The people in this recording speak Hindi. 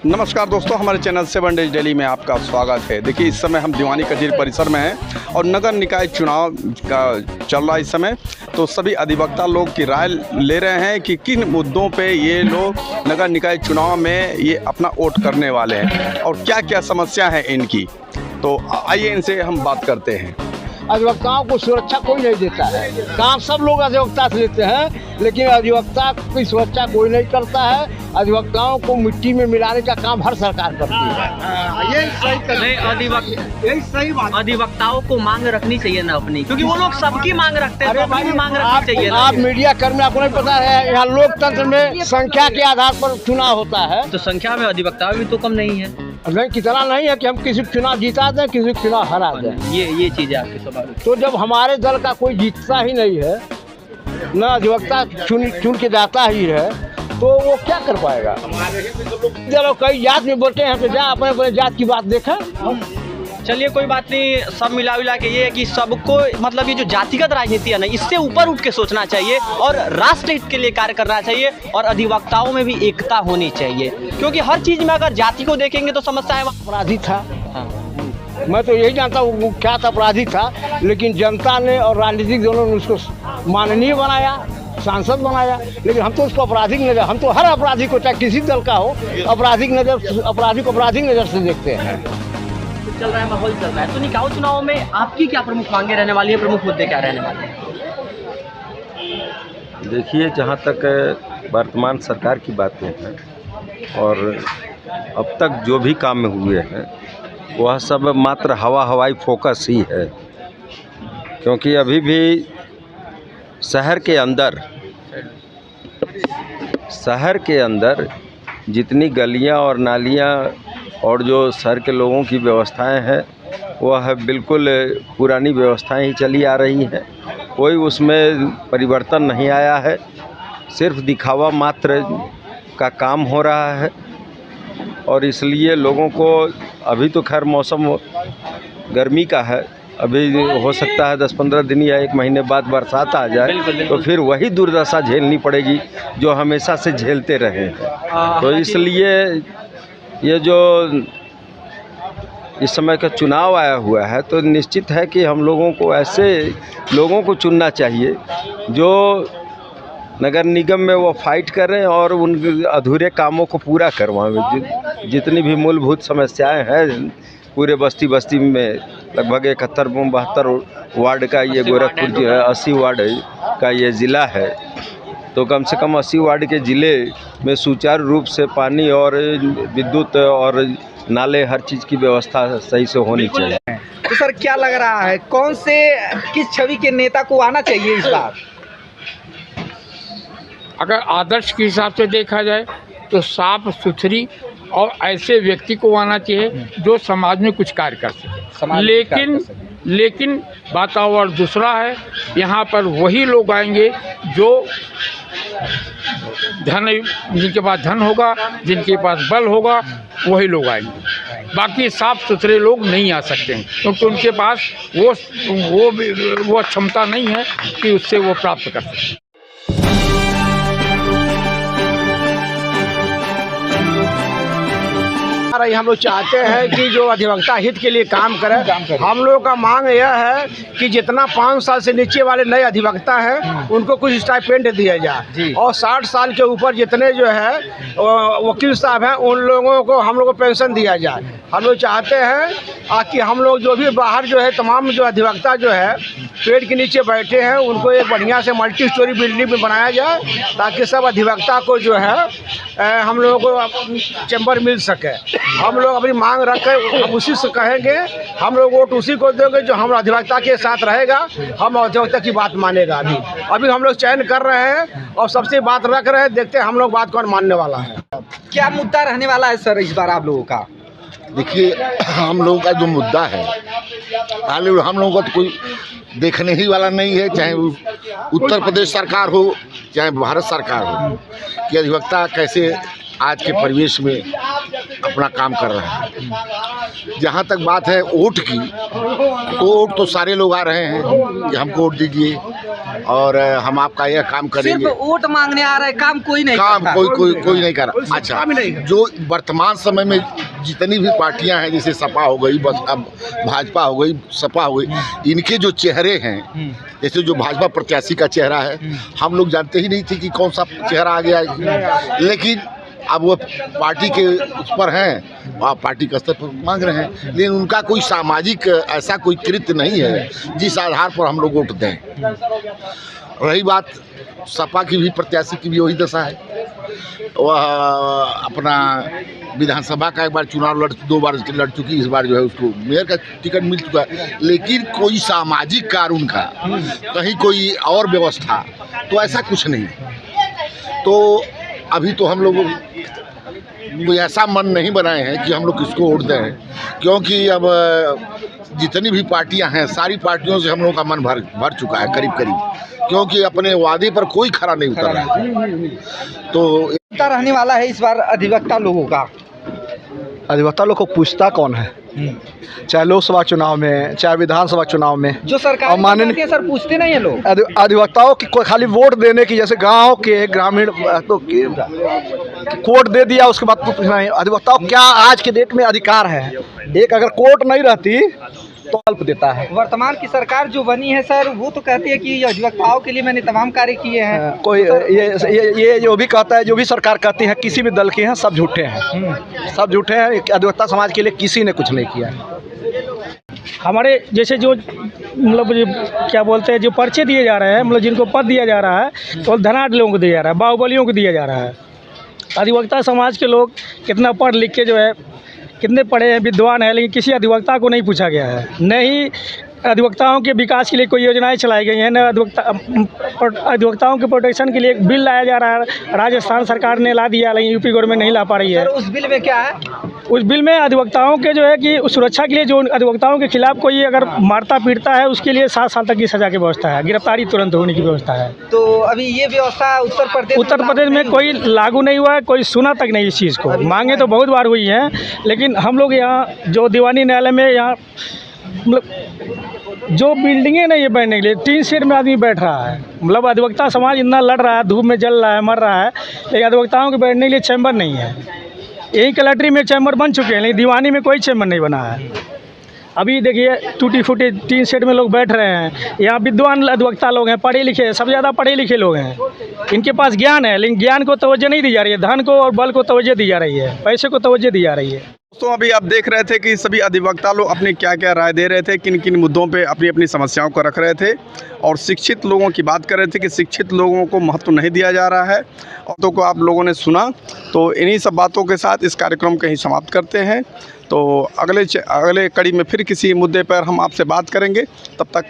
नमस्कार दोस्तों, हमारे चैनल 7 डेज डेली में आपका स्वागत है। देखिए, इस समय हम दीवानी कचहरी परिसर में हैं और नगर निकाय चुनाव का चल रहा है इस समय। तो सभी अधिवक्ता लोग की राय ले रहे हैं कि किन मुद्दों पे ये लोग नगर निकाय चुनाव में ये अपना वोट करने वाले हैं और क्या क्या समस्या है इनकी। तो आइए इनसे हम बात करते हैं। अधिवक्ताओं को सुरक्षा कोई नहीं देता है। काम सब लोग अधिवक्ता से लेते हैं, लेकिन अधिवक्ता की सुरक्षा कोई नहीं करता है। अधिवक्ताओं को मिट्टी में मिलाने का काम हर सरकार करती है। ये सही बात। अधिवक्ताओं को मांग रखनी चाहिए ना अपनी, क्योंकि वो लोग सबकी मांग रखते हैं। अपनी भी मांग रखनी चाहिए ना। आप मीडिया कर्मी, आपको नहीं पता है यहाँ लोकतंत्र में संख्या के आधार पर चुनाव होता है। तो संख्या में अधिवक्ता भी तो कम नहीं है। नहीं, कितना नहीं है कि हम किसी को चुनाव जीता दें, किसी को चुनाव हरा दें। ये चीज़ है आपके स्वाभाविक। तो जब हमारे दल का कोई जीतता ही नहीं है, न अधिवक्ता चुन के जाता ही है, तो वो क्या कर पाएगा। चलो कई जात में बोलते हैं तो जहाँ अपने अपने जात की बात देखें। चलिए कोई बात नहीं, सब मिला के ये है कि सबको मतलब ये जो जातिगत राजनीति है ना, इससे ऊपर उठ के सोचना चाहिए और राष्ट्र हित के लिए कार्य करना चाहिए और अधिवक्ताओं में भी एकता होनी चाहिए, क्योंकि हर चीज़ में अगर जाति को देखेंगे तो समस्या है। अपराधी था, मैं तो यही जानता हूँ वो क्या था, अपराधी था, लेकिन जनता ने और राजनीतिक दलों ने उसको माननीय बनाया, सांसद बनाया। लेकिन हम तो उसको आपराधिक नजर, हम तो हर अपराधी को, चाहे किसी दल का हो, अपराधी को आपराधिक नज़र से देखते हैं। चल रहा है, माहौल चल रहा है। तो निकाय चुनाव में आपकी क्या प्रमुख मांगे रहने वाली है, प्रमुख मुद्दे क्या रहने वाले हैं? देखिए, जहाँ तक वर्तमान सरकार की बातें हैं और अब तक जो भी काम में हुए हैं वह सब मात्र हवाई फोकस ही है, क्योंकि अभी भी शहर के अंदर जितनी गलियां और नालियां और जो शहर के लोगों की व्यवस्थाएं हैं वह बिल्कुल पुरानी व्यवस्थाएं ही चली आ रही हैं। कोई उसमें परिवर्तन नहीं आया है, सिर्फ दिखावा मात्र का काम हो रहा है। और इसलिए लोगों को अभी तो खैर मौसम गर्मी का है, अभी हो सकता है 10-15 दिन या 1 महीने बाद बरसात आ जाए तो फिर वही दुर्दशा झेलनी पड़ेगी जो हमेशा से झेलते रहे हैं। तो इसलिए ये जो इस समय का चुनाव आया हुआ है तो निश्चित है कि हम लोगों को ऐसे लोगों को चुनना चाहिए जो नगर निगम में वो फाइट करें और उन अधूरे कामों को पूरा करवाएं। जितनी भी मूलभूत समस्याएं हैं पूरे बस्ती में, लगभग 71-72 वार्ड का ये गोरखपुर जो है, 80 वार्ड का ये ज़िला है, तो कम से कम 80 वार्ड के ज़िले में सुचारू रूप से पानी और विद्युत और नाले, हर चीज़ की व्यवस्था सही से होनी चाहिए। तो सर क्या लग रहा है, किस छवि के नेता को आना चाहिए इस बार? अगर आदर्श के हिसाब से देखा जाए तो साफ सुथरी और ऐसे व्यक्ति को आना चाहिए जो समाज में कुछ कार्य कर सके। लेकिन वातावरण दूसरा है। यहाँ पर वही लोग आएंगे जो जिनके पास धन होगा, जिनके पास बल होगा, वही लोग आएंगे। बाकी साफ सुथरे लोग नहीं आ सकते हैं, क्योंकि उनके पास वो क्षमता नहीं है कि उससे वो प्राप्त कर सकें। हम लोग चाहते हैं कि जो अधिवक्ता हित के लिए काम करें। हम लोगों का मांग यह है कि जितना 5 साल से नीचे वाले नए अधिवक्ता हैं उनको कुछ स्टाइपेंड दिया जाए, और 60 साल के ऊपर जितने जो है वकील साहब हैं उन लोगों को हम लोग को पेंशन दिया जाए। हम लोग चाहते हैं कि हम लोग जो भी बाहर जो है तमाम जो अधिवक्ता जो है पेड़ के नीचे बैठे हैं उनको एक बढ़िया से मल्टी स्टोरी बिल्डिंग में बनाया जाए, ताकि सब अधिवक्ता को जो है हम लोगों को चैम्बर मिल सके। हम लोग अपनी मांग रख कर हम उसी से कहेंगे, हम लोग वोट उसी को देंगे जो हम अधिवक्ता के साथ रहेगा, हम अधिवक्ता की बात मानेगा। अभी हम लोग चयन कर रहे हैं और सबसे बात रख रहे हैं, देखते हैं हम लोग बात कौन मानने वाला है। क्या मुद्दा रहने वाला है सर इस बार आप लोगों का? देखिए, हम लोगों का जो मुद्दा है, हम लोगों को तो कोई देखने ही वाला नहीं है, चाहे उत्तर प्रदेश सरकार हो चाहे भारत सरकार हो, कि अधिवक्ता कैसे आज के परिवेश में अपना काम कर रहे हैं। जहाँ तक बात है वोट की, तो वोट तो सारे लोग आ रहे हैं कि हमको वोट दीजिए और हम आपका यह काम करेंगे। सिर्फ वोट मांगने आ रहा है, काम कोई नहीं काम करता। कोई नहीं कर रहा। अच्छा, जो वर्तमान समय में जितनी भी पार्टियां हैं, जैसे सपा हो गई, बस अब भाजपा हो गई, सपा हो गई, इनके जो चेहरे हैं, जैसे जो भाजपा प्रत्याशी का चेहरा है, हम लोग जानते ही नहीं थे कि कौन सा चेहरा आ गया है। लेकिन अब वो पार्टी के उस पर हैं, वहाँ पार्टी के स्तर पर मांग रहे हैं, लेकिन उनका कोई सामाजिक ऐसा कोई कृत्य नहीं है जिस आधार पर हम लोग वोट दें। रही बात सपा की भी, प्रत्याशी की भी वही दशा है। वह अपना विधानसभा का एक बार चुनाव 2 बार लड़ चुकी, इस बार जो है उसको मेयर का टिकट मिल चुका है, लेकिन कोई सामाजिक कार्य उनका, कहीं कोई और व्यवस्था, तो ऐसा कुछ नहीं। तो अभी तो हम लोग कोई ऐसा मन नहीं बनाए हैं कि हम लोग किसको वोट दें, क्योंकि अब जितनी भी पार्टियां हैं, सारी पार्टियों से हम लोगों का मन भर चुका है करीब, क्योंकि अपने वादे पर कोई खरा नहीं उतर रहा है। तो रहने वाला है इस बार अधिवक्ता लोगों का। अधिवक्ता लोग को पूछता कौन है, चाहे लोकसभा चुनाव में, चाहे विधानसभा चुनाव में। जो सरकार माननीय सर पूछते नहीं है लोग अधिवक्ताओं की कोई खाली वोट देने की, जैसे गांव के ग्रामीण तो कोर्ट दे दिया, उसके बाद पूछना है अधिवक्ताओं क्या आज के डेट में अधिकार है। एक अगर कोर्ट नहीं रहती तो हेल्प देता है। वर्तमान की सरकार जो बनी है सर, वो तो कहती है कि अधिवक्ताओं के लिए मैंने तमाम कार्य किए हैं। कोई ये जो भी कहता है, जो भी सरकार कहती है, किसी भी दल के हैं, सब झूठे हैं, सब झूठे हैं। अधिवक्ता समाज के लिए किसी ने कुछ नहीं किया। हमारे जैसे जो मतलब क्या बोलते हैं, जो पर्चे दिए जा रहे हैं, मतलब जिनको पद दिया जा रहा है, तो धनाढ़ लोगों को दिया जा रहा है, बाहुबलियों को दिया जा रहा है। अधिवक्ता समाज के लोग कितना पढ़ लिख के जो है, कितने पढ़े हैं, विद्वान है, लेकिन किसी अधिवक्ता को नहीं पूछा गया है। नहीं अधिवक्ताओं के विकास के लिए कोई योजनाएं चलाई गई हैं, न अधिवक्ताओं के प्रोटेक्शन के लिए एक बिल लाया जा रहा है। राजस्थान सरकार ने ला दिया, लेकिन यूपी गवर्नमेंट नहीं ला पा रही है। सर उस बिल में क्या है? उस बिल में अधिवक्ताओं के जो है कि सुरक्षा के लिए, जो अधिवक्ताओं के खिलाफ कोई अगर मारता पीटता है, उसके लिए 7 साल तक की सज़ा की व्यवस्था है, गिरफ्तारी तुरंत होने की व्यवस्था है। तो अभी ये व्यवस्था उत्तर प्रदेश में कोई लागू नहीं हुआ है, कोई सुना तक नहीं इस चीज़ को। मांगे तो बहुत बार हुई हैं, लेकिन हम लोग यहाँ जो दीवानी न्यायालय में यहाँ मतलब जो बिल्डिंगें नहीं है बैठने के लिए, 3 शेड में आदमी बैठ रहा है। मतलब अधिवक्ता समाज इतना लड़ रहा है, धूप में जल रहा है, मर रहा है, लेकिन अधिवक्ताओं के बैठने के लिए चैम्बर नहीं है। यही कलेक्ट्री में चैम्बर बन चुके हैं, लेकिन दीवानी में कोई चैम्बर नहीं बना है। अभी देखिए टूटी फूटी 3 शेड में लोग बैठ रहे हैं। यहाँ विद्वान अधिवक्ता लोग हैं, पढ़े लिखे, सबसे ज़्यादा पढ़े लिखे लोग हैं, इनके पास ज्ञान है, लेकिन ज्ञान को तवज्जो नहीं दी जा रही है, धन को और बल को तवज्जो दी जा रही है, पैसे को तवज्जो दी जा रही है। दोस्तों, अभी आप देख रहे थे कि सभी अधिवक्ता लोग अपनी क्या क्या राय दे रहे थे, किन किन मुद्दों पे अपनी अपनी समस्याओं को रख रहे थे, और शिक्षित लोगों की बात कर रहे थे कि शिक्षित लोगों को महत्व नहीं दिया जा रहा है। और को आप लोगों ने सुना, तो इन्हीं सब बातों के साथ इस कार्यक्रम को ही समाप्त करते हैं। तो अगले कड़ी में फिर किसी मुद्दे पर हम आपसे बात करेंगे। तब तक